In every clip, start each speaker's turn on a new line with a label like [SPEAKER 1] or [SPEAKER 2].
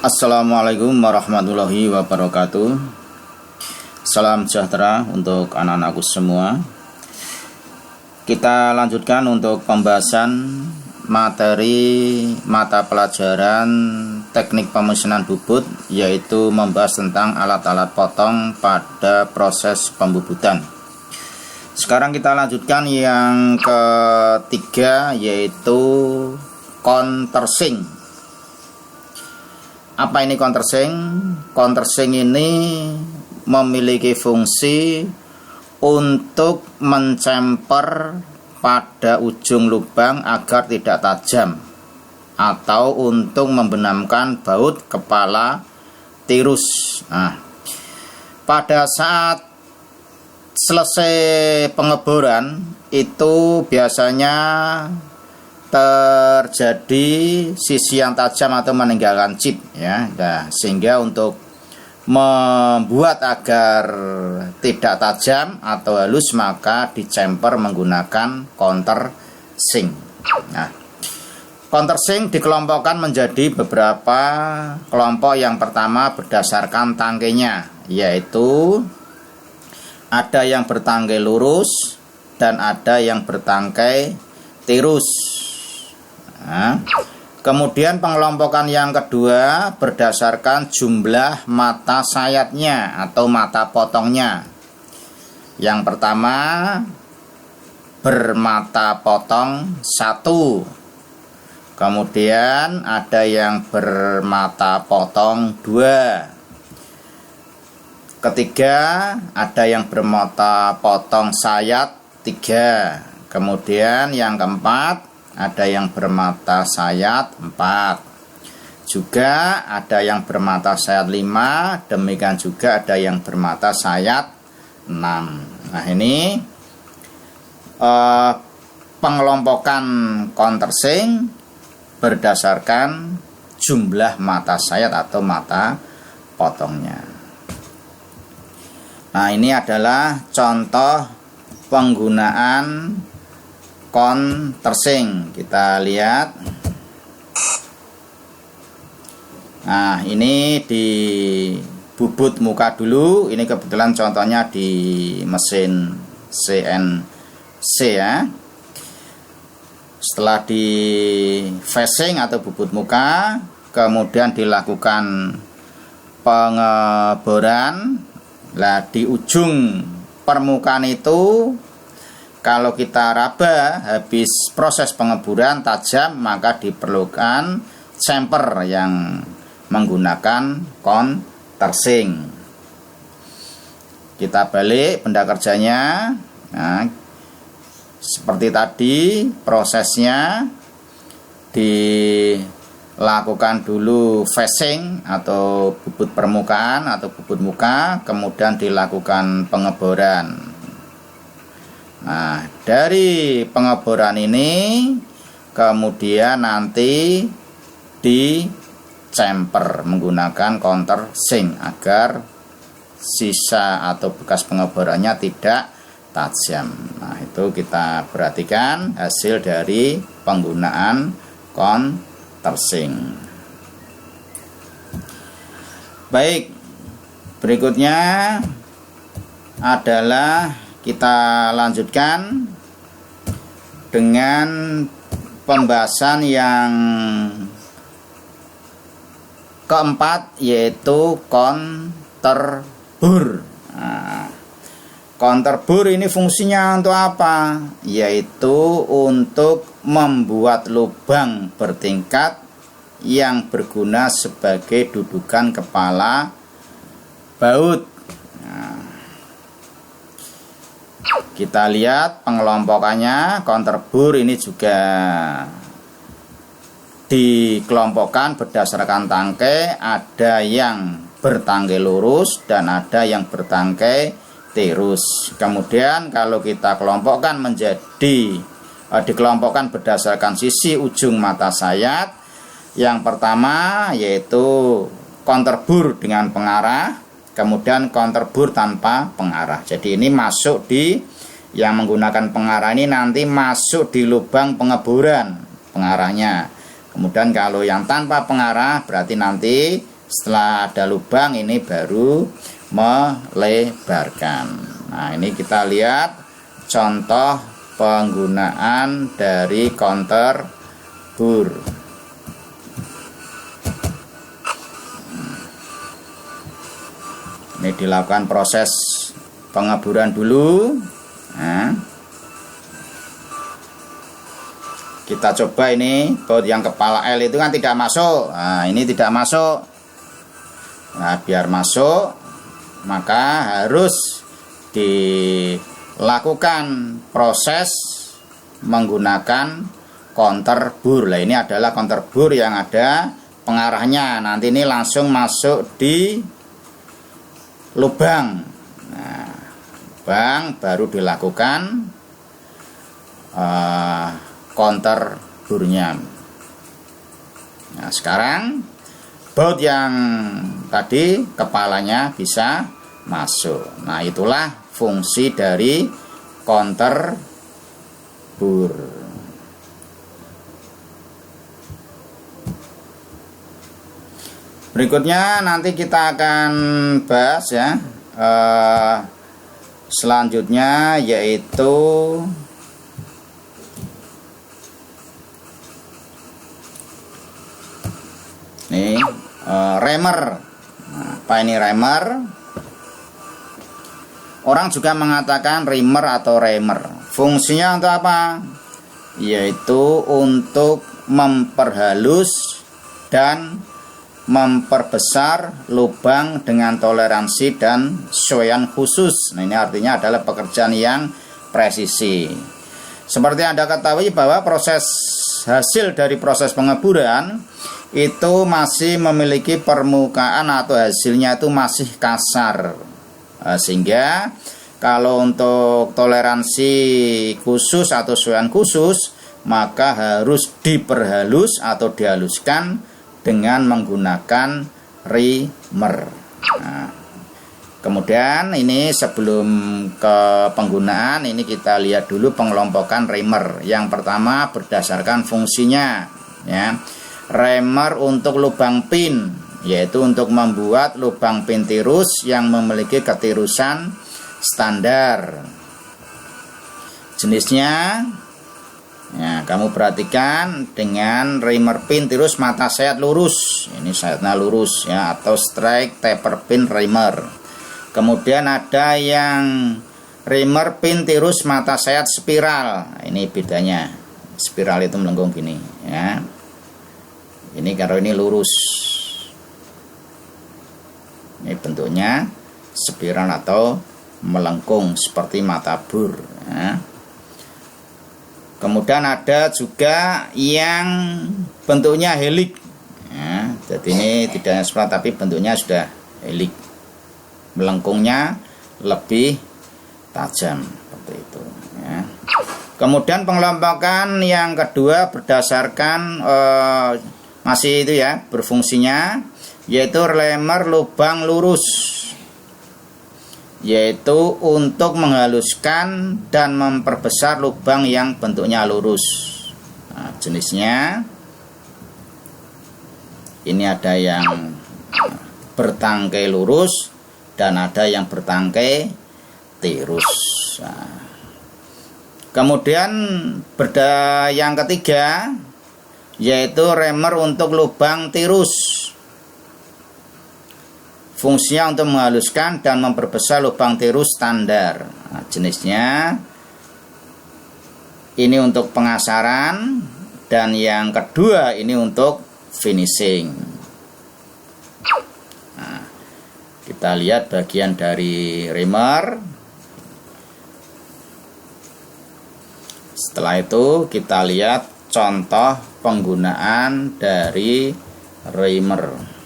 [SPEAKER 1] Assalamualaikum warahmatullahi wabarakatuh. Salam sejahtera untuk anak-anakku semua. Kita lanjutkan untuk pembahasan materi mata pelajaran teknik pemesanan bubut, yaitu membahas tentang alat-alat potong pada proses pembubutan. Sekarang kita lanjutkan yang ketiga, yaitu countersink. Apa ini countersink? Countersink ini memiliki fungsi untuk mencemper pada ujung lubang agar tidak tajam, atau untuk membenamkan baut kepala tirus. Nah, pada saat selesai pengeboran itu biasanya terjadi sisi yang tajam atau meninggalkan chip, ya. Nah, sehingga untuk membuat agar tidak tajam atau halus maka dicemper menggunakan countersink. Nah, countersink dikelompokkan menjadi beberapa kelompok. Yang pertama berdasarkan tangkainya, yaitu ada yang bertangkai lurus dan ada yang bertangkai tirus. Nah, kemudian pengelompokan yang kedua berdasarkan jumlah mata sayatnya atau mata potongnya. Yang pertama bermata potong 1, kemudian ada yang bermata potong 2, ketiga ada yang bermata potong sayat 3, kemudian yang keempat ada yang bermata sayat 4, juga ada yang bermata sayat 5, demikian juga ada yang bermata sayat 6. Nah, ini pengelompokan countersink berdasarkan jumlah mata sayat atau mata potongnya. Nah, ini adalah contoh penggunaan countersink. Kita lihat. Nah, ini di bubut muka dulu. Ini kebetulan contohnya di mesin CNC, ya. Setelah di facing atau bubut muka, kemudian dilakukan pengeboran. Nah, di ujung permukaan itu kalau kita raba habis proses pengeboran tajam, maka diperlukan cemper yang menggunakan countersink. Kita balik benda kerjanya. Nah, seperti tadi prosesnya dilakukan dulu facing atau bubut permukaan atau bubut muka, kemudian dilakukan pengeboran. Nah, dari pengeboran ini kemudian nanti dicemper menggunakan countersink agar sisa atau bekas pengeborannya tidak tajam. Nah, itu kita perhatikan hasil dari penggunaan countersink. Baik, berikutnya adalah kita lanjutkan dengan pembahasan yang keempat, yaitu counterbore. Nah, counterbore ini fungsinya untuk apa? Yaitu untuk membuat lubang bertingkat yang berguna sebagai dudukan kepala baut. Kita lihat pengelompokannya. Counterbore ini juga dikelompokkan berdasarkan tangkai. Ada yang bertangkai lurus dan ada yang bertangkai tirus. Kemudian kalau kita kelompokkan dikelompokkan berdasarkan sisi ujung mata sayat. Yang pertama yaitu counterbore dengan pengarah, kemudian counterbore tanpa pengarah. Jadi ini masuk di yang menggunakan pengarah ini nanti masuk di lubang pengeboran pengarahnya. Kemudian kalau yang tanpa pengarah berarti nanti Setelah ada lubang ini baru melebarkan. Nah, ini kita lihat contoh penggunaan dari counter bur. Ini dilakukan proses pengeburan dulu. Nah, kita coba ini baut yang kepala L itu kan tidak masuk. Nah, ini tidak masuk. Nah, biar masuk maka harus dilakukan proses menggunakan counter bur. Nah, ini adalah counter bur yang ada pengarahnya. Nanti ini langsung masuk di lubang. Nah, lubang baru dilakukan counter burnya. Nah, sekarang baut yang tadi kepalanya bisa masuk. Nah, itulah fungsi dari counter bur. Berikutnya nanti kita akan bahas ya, selanjutnya yaitu nih remer. Nah, apa ini remer? Orang juga mengatakan remer atau remer. Fungsinya untuk apa? Yaitu untuk memperhalus dan memperbesar lubang dengan toleransi dan sesuaian khusus. Nah, ini artinya adalah pekerjaan yang presisi. Seperti Anda ketahui bahwa proses hasil dari proses pengeburan itu masih memiliki permukaan atau hasilnya itu masih kasar. Sehingga kalau untuk toleransi khusus atau sesuaian khusus, maka harus diperhalus atau dihaluskan dengan menggunakan remer. Nah, kemudian ini sebelum ke penggunaan ini kita lihat dulu pengelompokan remer. Yang pertama berdasarkan fungsinya ya. Remer untuk lubang pin, yaitu untuk membuat lubang pin tirus yang memiliki ketirusan standar. Jenisnya ya, kamu perhatikan dengan remer pin tirus mata sayat lurus. Ini sayatnya lurus ya, atau strike taper pin remer. Kemudian ada yang remer pin tirus mata sayat spiral. Nah, ini bedanya. Spiral itu melengkung gini ya. Ini kalau ini lurus. Ini bentuknya spiral atau melengkung seperti mata bur ya. Kemudian ada juga yang bentuknya helik ya, jadi ini tidak spiral tapi bentuknya sudah helik, melengkungnya lebih tajam seperti itu ya. Kemudian pengelompokan yang kedua berdasarkan masih itu ya, berfungsinya yaitu remer lubang lurus, yaitu untuk menghaluskan dan memperbesar lubang yang bentuknya lurus. Nah, jenisnya ini ada yang bertangkai lurus dan ada yang bertangkai tirus. Nah, kemudian yang ketiga yaitu remer untuk lubang tirus. Fungsinya untuk menghaluskan dan memperbesar lubang tirus standar. Nah, jenisnya ini untuk pengasaran dan yang kedua ini untuk finishing. Nah, kita lihat bagian dari remer. Setelah itu kita lihat contoh penggunaan dari remer.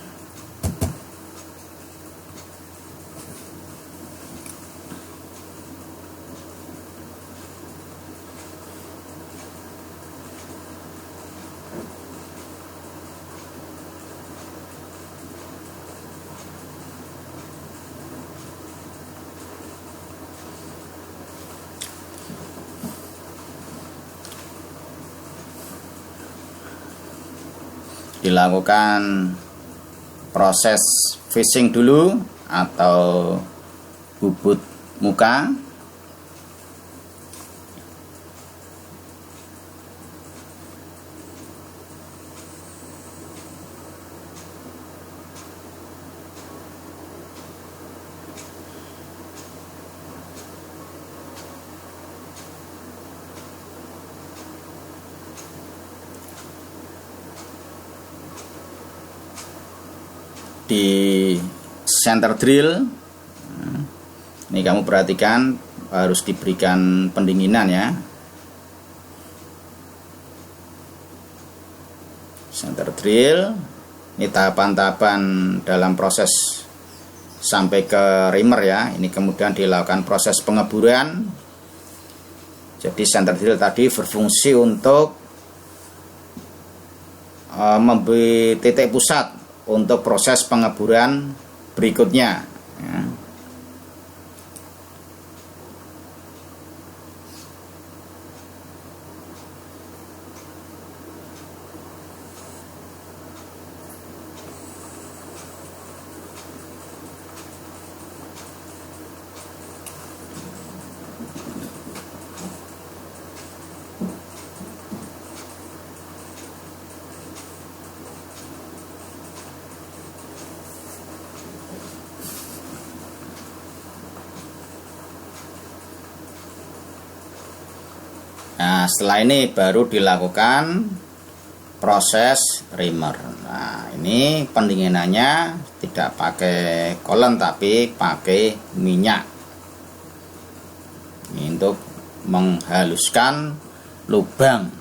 [SPEAKER 1] Dilakukan proses fishing dulu atau bubut muka. Di center drill ini kamu perhatikan harus diberikan pendinginan ya. Center drill ini tahapan-tahapan dalam proses sampai ke reamer ya. Ini kemudian dilakukan proses pengeburan. Jadi center drill tadi berfungsi untuk memberi titik pusat untuk proses pengeburan berikutnya ya. Nah, setelah ini baru dilakukan proses reamer. Nah, ini pendinginannya tidak pakai kolen tapi pakai minyak. Ini untuk menghaluskan lubang.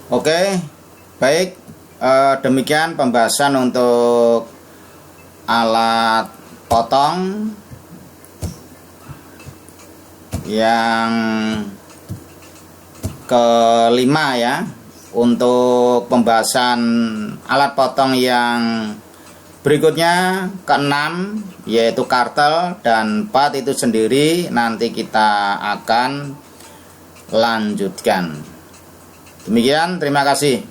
[SPEAKER 1] Oke, baik, demikian pembahasan untuk alat potong yang kelima ya. Untuk pembahasan alat potong yang berikutnya keenam yaitu kartel dan part itu sendiri nanti kita akan lanjutkan. Demikian, terima kasih.